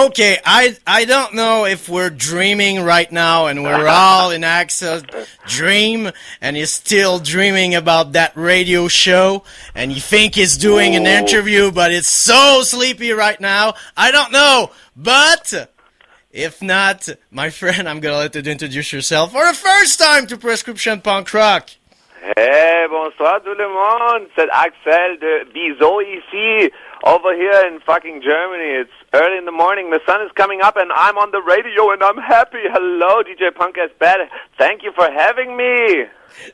Okay, I don't know if we're dreaming right now and we're all in Axel's dream and he's still dreaming about that radio show and you think he's doing an interview but it's so sleepy right now. I don't know, but if not, my friend, I'm gonna let you introduce yourself for the first time to Prescription Punk Rock. Hey, bonsoir tout le monde. C'est Axel de Wizo ici, over here in fucking Germany. It's early in the morning. The sun is coming up and I'm on the radio and I'm happy. Hello, DJ Punk as bad. Thank you for having me.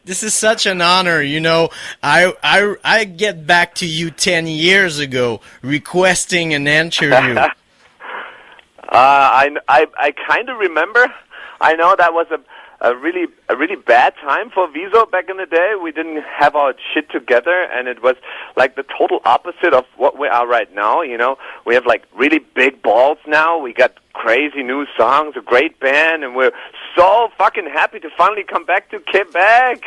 This is such an honor. You know, I get back to you 10 years ago requesting an interview. I kind of remember. I know that was a really bad time for Wizo back in the day. We didn't have our shit together, and it was like the total opposite of what we are right now. You know, we have like really big balls now. We got crazy new songs, a great band, and we're so fucking happy to finally come back to Quebec.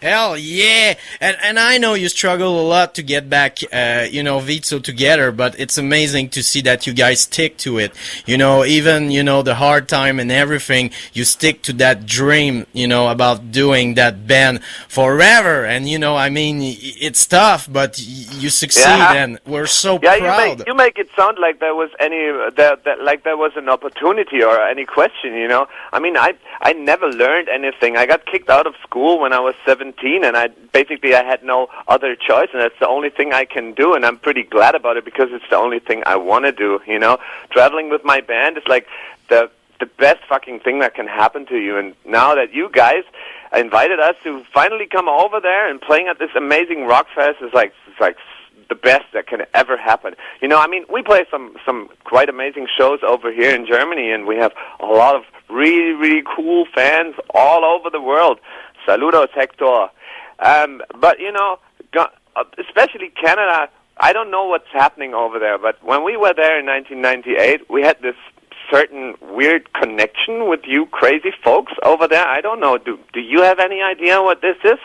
Hell yeah! And I know you struggle a lot to get back, Wizo together, but it's amazing to see that you guys stick to it. You know, even, the hard time and everything, you stick to that dream, about doing that band forever. And, it's tough, but you succeed, and we're so proud. You make it sound like there was like there was an opportunity or any question, I mean, I never learned anything. I got kicked out of school when I was 17. And I had no other choice, and that's the only thing I can do, and I'm pretty glad about it because it's the only thing I want to do, Traveling with my band is like the best fucking thing that can happen to you, and now that you guys invited us to finally come over there and playing at this amazing rock fest is like the best that can ever happen. I mean, we play some quite amazing shows over here in Germany, and we have a lot of really, really cool fans all over the world. Saludos, Hector. But, especially Canada, I don't know what's happening over there, but when we were there in 1998, we had this certain weird connection with you crazy folks over there. I don't know. Do you have any idea what this is?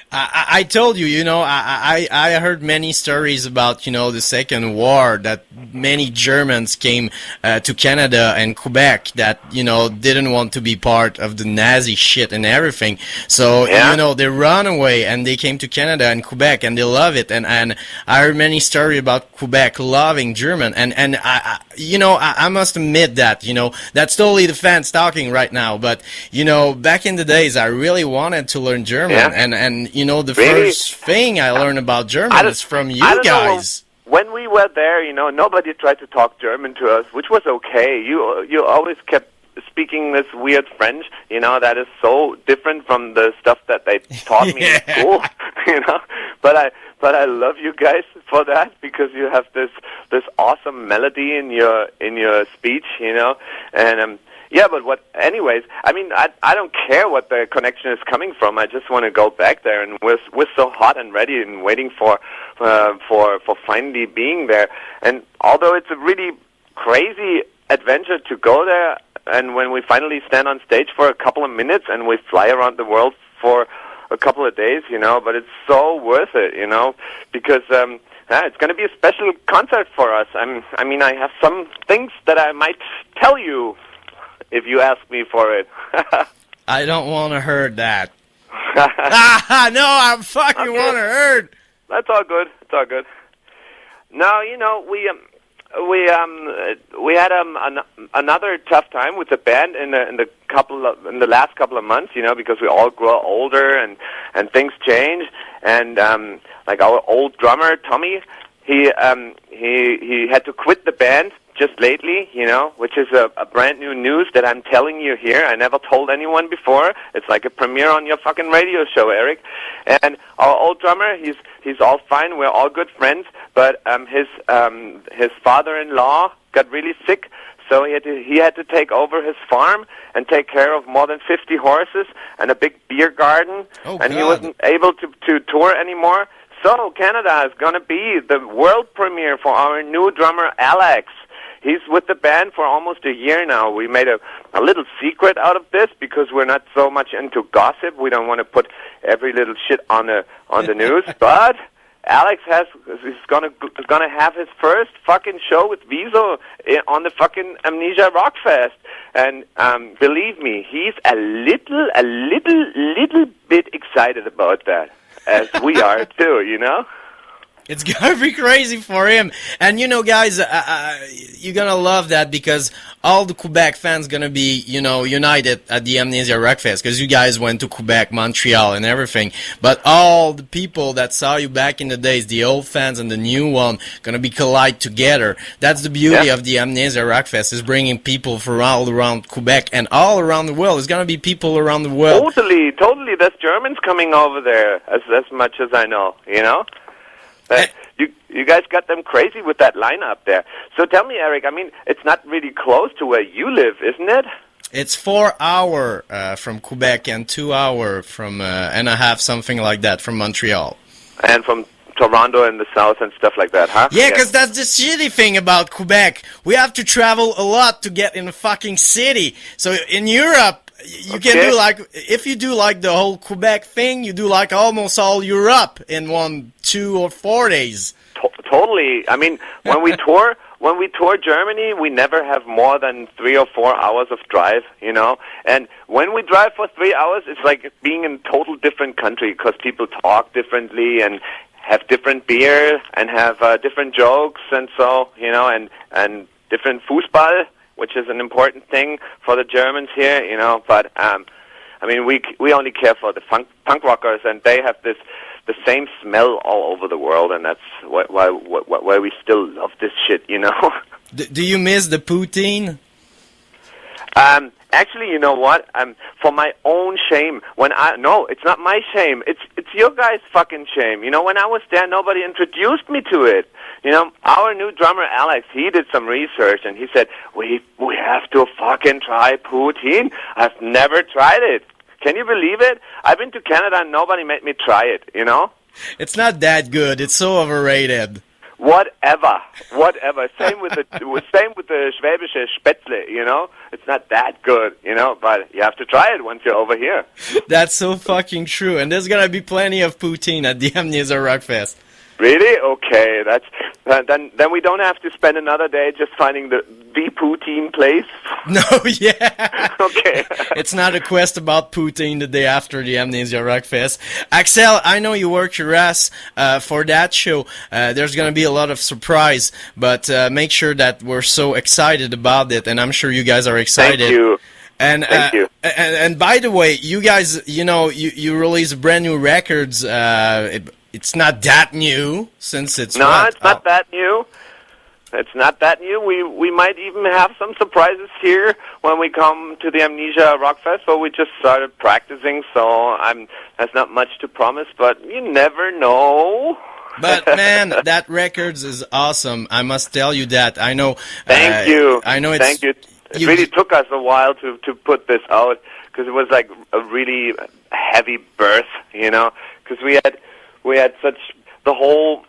I told you, I heard many stories about, the Second War, that many Germans came to Canada and Quebec that, didn't want to be part of the Nazi shit and everything. So, they run away and they came to Canada and Quebec and they love it. And I heard many stories about Quebec loving German. And I must admit that, that's totally the fans talking right now. But, back in the days, I really wanted to learn German. And the first thing I learned about German is from you guys. When we were there, nobody tried to talk German to us, which was okay. You always kept speaking this weird French, that is so different from the stuff that they taught me in school, But I love you guys for that because you have this awesome melody in your speech, and yeah, but anyways, I mean, I don't care what the connection is coming from. I just want to go back there, and we're so hot and ready and waiting for finally being there. And although it's a really crazy adventure to go there, and when we finally stand on stage for a couple of minutes and we fly around the world for a couple of days, but it's so worth it, because it's going to be a special concert for us. I mean, I have some things that I might tell you if you ask me for it. I don't want to hear that. No, I fucking want to hear. That's all good. It's all good. No, we had another tough time with the band in the last couple of months, because we all grow older and things change, and like our old drummer Tommy, he had to quit the band just lately, which is a brand new news that I'm telling you here. I never told anyone before. It's like a premiere on your fucking radio show, Eric. And our old drummer, he's all fine. We're all good friends. But his father-in-law got really sick, so he had to take over his farm and take care of more than 50 horses and a big beer garden. Oh, and God. He wasn't able to tour anymore. So Canada is going to be the world premiere for our new drummer, Alex. He's with the band for almost a year now. We made a little secret out of this because we're not so much into gossip. We don't want to put every little shit on the news. But Alex is gonna have his first fucking show with Wizo on the fucking Amnesia Rockfest, and believe me, he's a little bit excited about that, as we are too, you know. It's gonna be crazy for him. And you know, guys, you're gonna love that because all the Quebec fans gonna be, you know, united at the Amnesia Rockfest because you guys went to Quebec, Montreal, and everything. But all the people that saw you back in the days, the old fans and the new one, gonna be collide together. That's the beauty of the Amnesia Rockfest, is bringing people from all around Quebec and all around the world. There's gonna be people around the world. Totally. There's Germans coming over there, as much as I know, you know. You guys got them crazy with that lineup there. So tell me, Eric, I mean, it's not really close to where you live, isn't it? It's 4 hours from Quebec and 2 hours from and a half, something like that, from Montreal. And from Toronto in the south and stuff like that, huh? Yeah, because that's the shitty thing about Quebec. We have to travel a lot to get in the fucking city. So in Europe, you can do like, if you do like the whole Quebec thing, you do like almost all Europe in 1, 2, or 4 days. Totally. I mean, when we tour Germany, we never have more than 3 or 4 hours of drive, you know. And when we drive for 3 hours, it's like being in a total different country because people talk differently and have different beer and have different jokes and so, you know, and different Fußball, which is an important thing for the Germans here, you know. But I mean, we only care for the punk rockers, and they have the same smell all over the world, and that's why we still love this shit, you know. Do you miss the poutine? Actually, you know what? For my own shame, no, it's not my shame. It's your guys' fucking shame. You know, when I was there, nobody introduced me to it. You know, our new drummer Alex, he did some research and he said we have to fucking try poutine. I've never tried it. Can you believe it? I've been to Canada and nobody made me try it. You know, it's not that good. It's so overrated. Whatever. Same with the Schwäbische Spätzle, you know? It's not that good, you know, but you have to try it once you're over here. That's so fucking true, and there's gonna be plenty of poutine at the Amnesia Rockfest. Really? Okay, that's then we don't have to spend another day just finding the poutine place. No, yeah. Okay. It's not a quest about poutine the day after the Amnesia Rockfest. Axel, I know you worked your ass for that show. There's gonna be a lot of surprise, but make sure that we're so excited about it, and I'm sure you guys are excited. Thank you. And Thank you. And by the way, you guys, you know, you release brand new records. It's not that new, since it's not that new. It's not that new. We might even have some surprises here when we come to the Amnesia Rockfest, but we just started practicing, so there's not much to promise, but you never know. But man, that records is awesome. I must tell you that. I know. Thank you. I know. Thank you. It really took us a while to put this out because it was like a really heavy birth, you know, because we had such the whole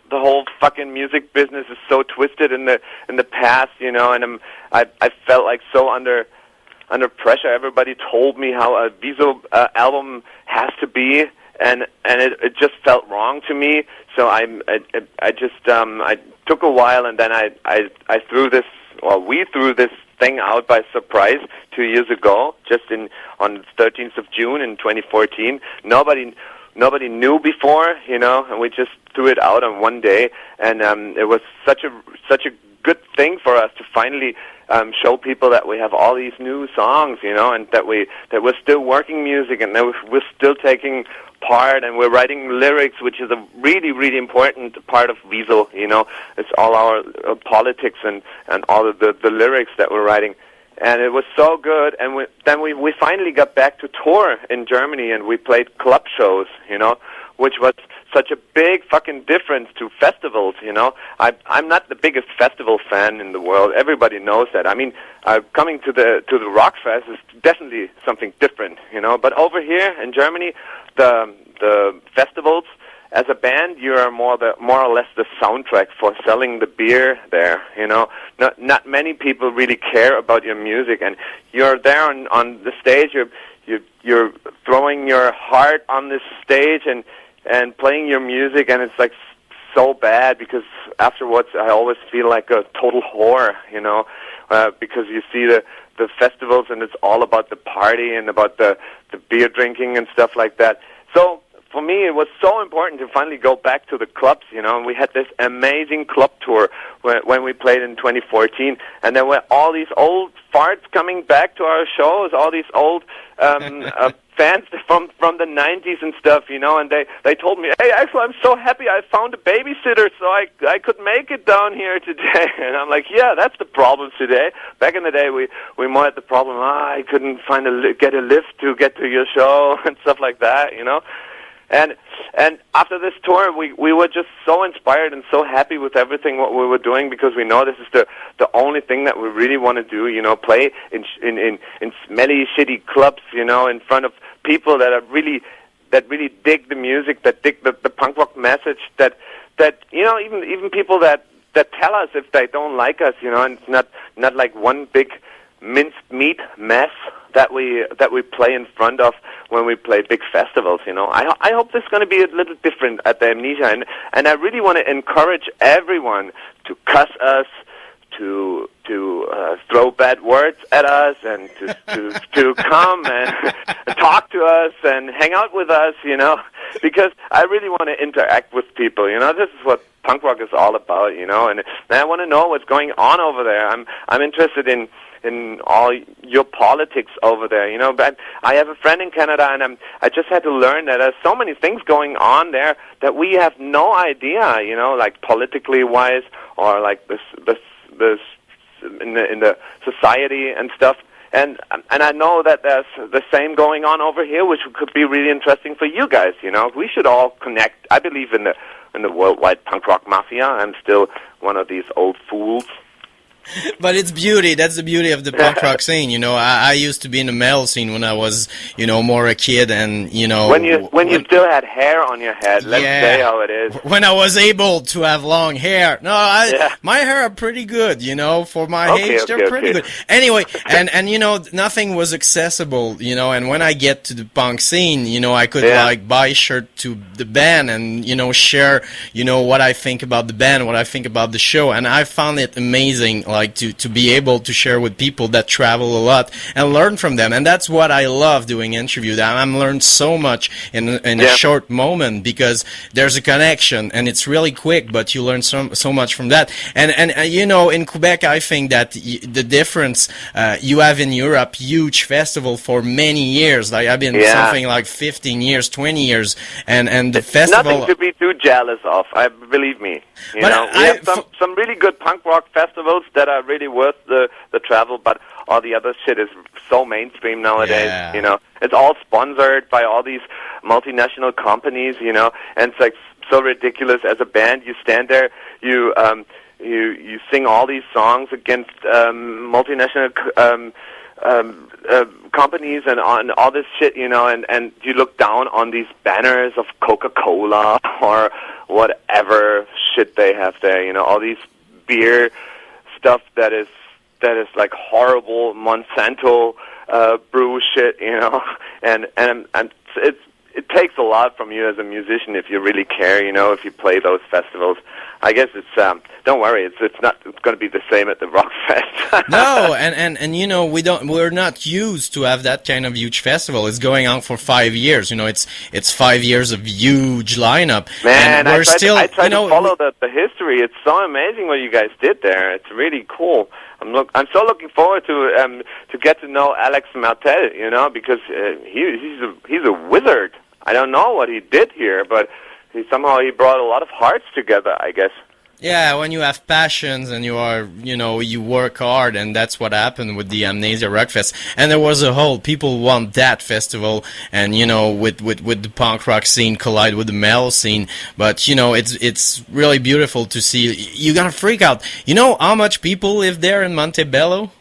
fucking music business is so twisted in the past, you know, and I felt like so under pressure. Everybody told me how a Wizo album has to be, and it just felt wrong to me. So I took a while, and then I threw this, or we threw this thing out by surprise 2 years ago, just on the 13th of June in 2014. Nobody knew before, you know, and we just threw it out on one day, and it was such a good thing for us to finally show people that we have all these new songs, you know, and that we're still working music, and that we're still taking part, and we're writing lyrics, which is a really, really important part of Wizo, you know. It's all our politics and all of the lyrics that we're writing. And it was so good, and then we finally got back to tour in Germany, and we played club shows, you know, which was such a big fucking difference to festivals, you know. I'm not the biggest festival fan in the world. Everybody knows that. I mean, coming to the Rockfest is definitely something different, you know. But over here in Germany, the festivals, as a band, you are more or less the soundtrack for selling the beer there. You know, not many people really care about your music, and you're there on the stage. You're throwing your heart on this stage and playing your music, and it's like so bad because afterwards I always feel like a total whore, because you see the festivals and it's all about the party and about the beer drinking and stuff like that. So for me, it was so important to finally go back to the clubs, and we had this amazing club tour when we played in 2014, and there were all these old farts coming back to our shows, all these old fans from the 90s and stuff, and they told me, "Hey, Axel, I'm so happy I found a babysitter so I could make it down here today." And I'm like, "Yeah, that's the problem today. Back in the day, we more had the problem, I couldn't get a lift to get to your show and stuff like that, And after this tour, we were just so inspired and so happy with everything what we were doing because we know this is the only thing that we really want to do. Play in smelly, shitty clubs. In front of people that really dig the music, that dig the punk rock message. That even people that tell us if they don't like us. And it's not like one big minced meat mess that we play in front of when we play big festivals. I hope this is going to be a little different at the Amnesia, and I really want to encourage everyone to cuss us, to throw bad words at us, and to come and talk to us and hang out with us, because I really want to interact with people. This is what punk rock is all about, and I want to know what's going on over there. I'm interested in all your politics over there, but I have a friend in Canada, and I just had to learn that there's so many things going on there that we have no idea, like politically wise, or like this in the society and stuff. And I know that there's the same going on over here, which could be really interesting for you guys. We should all connect. I believe in the worldwide punk rock mafia. I'm still one of these old fools. But it's beauty. That's the beauty of the punk rock scene. I used to be in the metal scene when I was, more a kid, and when you still had hair on your head. Let's say how it is. When I was able to have long hair. No, my hair are pretty good. For my age, they're pretty good. Anyway, and nothing was accessible. And when I get to the punk scene, I could buy a shirt to the band and share what I think about the band, what I think about the show, and I found it amazing. Like to be able to share with people that travel a lot and learn from them, and that's what I love doing interviews. I'm learned so much in a short moment because there's a connection and it's really quick, but you learn so much from that. And in Quebec, I think that the difference you have in Europe, huge festival for many years. Like I've been something like 15 years, 20 years, and the festival. Nothing to be too jealous of. Believe me. We have some really good punk rock festivals that are really worth the travel, but all the other shit is so mainstream nowadays, It's all sponsored by all these multinational companies, and it's like so ridiculous. As a band, you stand there, you sing all these songs against multinational companies and on all this shit, and you look down on these banners of Coca-Cola or whatever shit they have there, all these beer stuff that is like horrible Monsanto brew shit, and it takes a lot from you as a musician if you really care, if you play those festivals. I guess it's don't worry, it's going to be the same at the Rockfest. No, and we're not used to have that kind of huge festival. It's going on for 5 years. It's 5 years of huge lineup. Man, and I try to follow the history. It's so amazing what you guys did there. It's really cool. I'm so looking forward to get to know Alex Martel, because he's a wizard. I don't know what he did here, but somehow he brought a lot of hearts together, I guess. Yeah, when you have passions and you work hard, and that's what happened with the Amnesia Rockfest. And there was a whole, people want that festival, and with the punk rock scene collide with the metal scene. But it's really beautiful to see. You're gonna freak out. You know how much people live there in Montebello?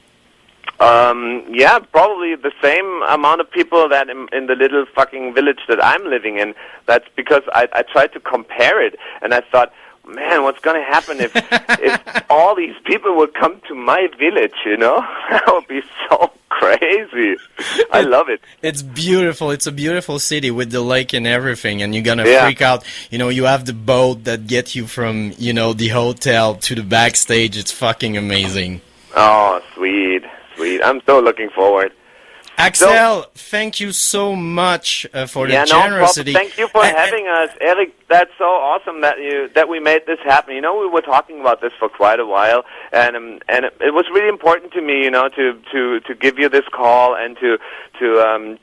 Yeah, probably the same amount of people that in the little fucking village that I'm living in. That's because I tried to compare it, and I thought, man, what's going to happen if all these people would come to my village, That would be so crazy. I love it. It's beautiful. It's a beautiful city with the lake and everything, and you're gonna freak out. You have the boat that gets you from, the hotel to the backstage. It's fucking amazing. Oh, sweet. I'm so looking forward. Axel, thank you so much for the generosity. No, thank you for having us, Eric. That's so awesome that we made this happen. We were talking about this for quite a while, and it was really important to me, to give you this call and to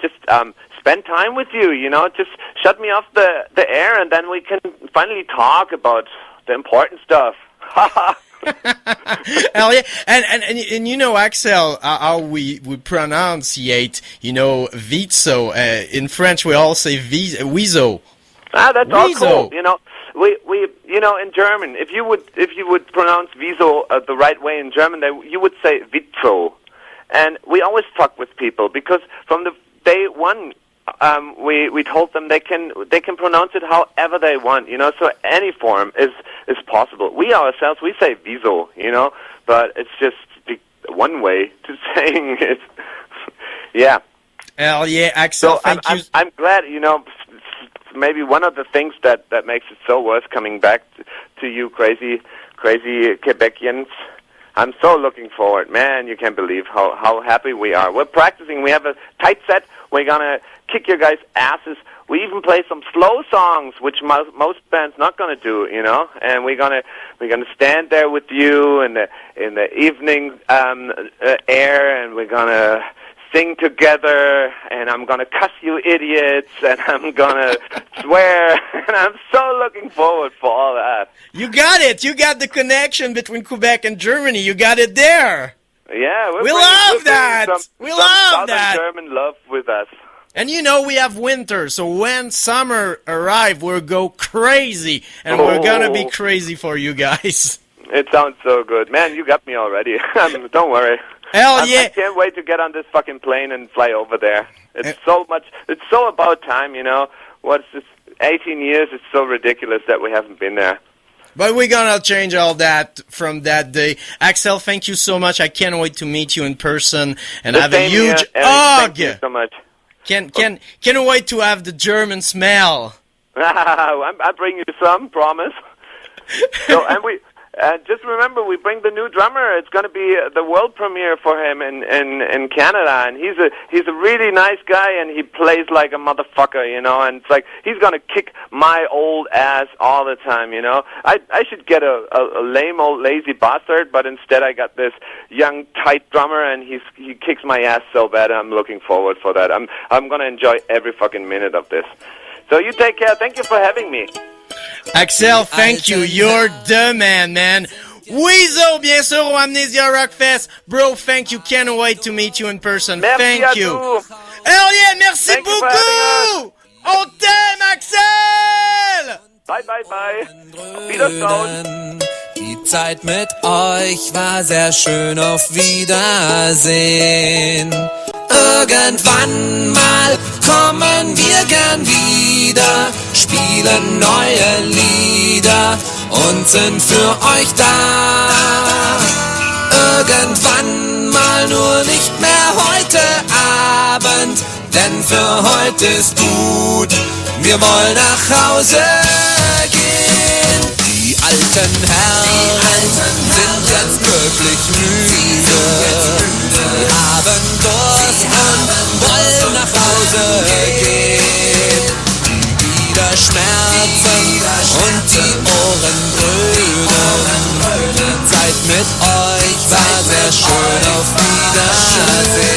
just spend time with you. Just shut me off the air, and then we can finally talk about the important stuff. Hell yeah. And Axel, how we pronunciate, Wizo. In French we all say Wizo. That's Wizo. all cool. We in German, if you would pronounce Wizo the right way in German, you would say Wizo. And we always fuck with people because from the day one we told them they can pronounce it however they want, so any form is possible. We ourselves, we say Wizo, but it's just one way to saying it. Yeah. Hell yeah, Axel, so I'm glad, maybe one of the things that makes it so worth coming back to you crazy Quebecians. I'm so looking forward. Man, you can't believe how happy we are. We're practicing. We have a tight set. We're going to kick your guys' asses. We even play some slow songs, which most bands not going to do, And we're gonna stand there with you in the evening air, and we're going to sing together, and I'm going to cuss you idiots, and I'm going to swear, and I'm so looking forward for all that. You got it. You got the connection between Quebec and Germany. You got it there. Yeah. We love that. We love that. German love with us. And we have winter, so when summer arrives, we'll go crazy, and we're going to be crazy for you guys. It sounds so good. Man, you got me already. Don't worry. Hell yeah. I can't wait to get on this fucking plane and fly over there. It's so about time, What's this, 18 years, it's so ridiculous that we haven't been there. But we're gonna change all that from that day. Axel, thank you so much. I can't wait to meet you in person and have a huge hug. Thank you so much. Can't wait to have the German smell. I bring you some, promise. So, and just remember, we bring the new drummer. It's going to be the world premiere for him in Canada, and he's a really nice guy, and he plays like a motherfucker, And it's like he's going to kick my old ass all the time, I should get a lame old lazy bastard, but instead I got this young tight drummer, and he kicks my ass so bad. I'm looking forward for that. I'm going to enjoy every fucking minute of this. So you take care. Thank you for having me. Axel, thank you. You're the man. Wizo, bien sûr, au Amnesia Rockfest. Bro, thank you. Can't wait to meet you in person. Thank you. Hell yeah, merci beaucoup. On t'aime, Axel. Bye. Auf Wiedersehen. Die Zeit mit euch war sehr schön, auf Wiedersehen. Irgendwann mal kommen wir gern wieder, spielen neue Lieder und sind für euch da. Irgendwann mal, nur nicht mehr heute Abend, denn für heute ist gut, wir wollen nach Hause gehen. Die alten Herren sind jetzt wirklich müde, sie haben Durst und wollen nach Hause gehen. Die Gliederschmerzen und die Ohren brüllen, die Zeit mit euch war sehr schön, auf Wiedersehen.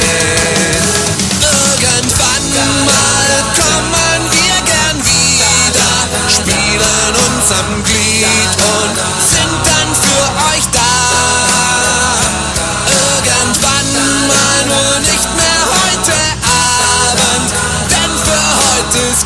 Irgendwann mal kommen wir gern wieder, spielen uns am Glied und sind dann für euch da. Irgendwann mal, nur nicht mehr heute Abend, denn für heute ist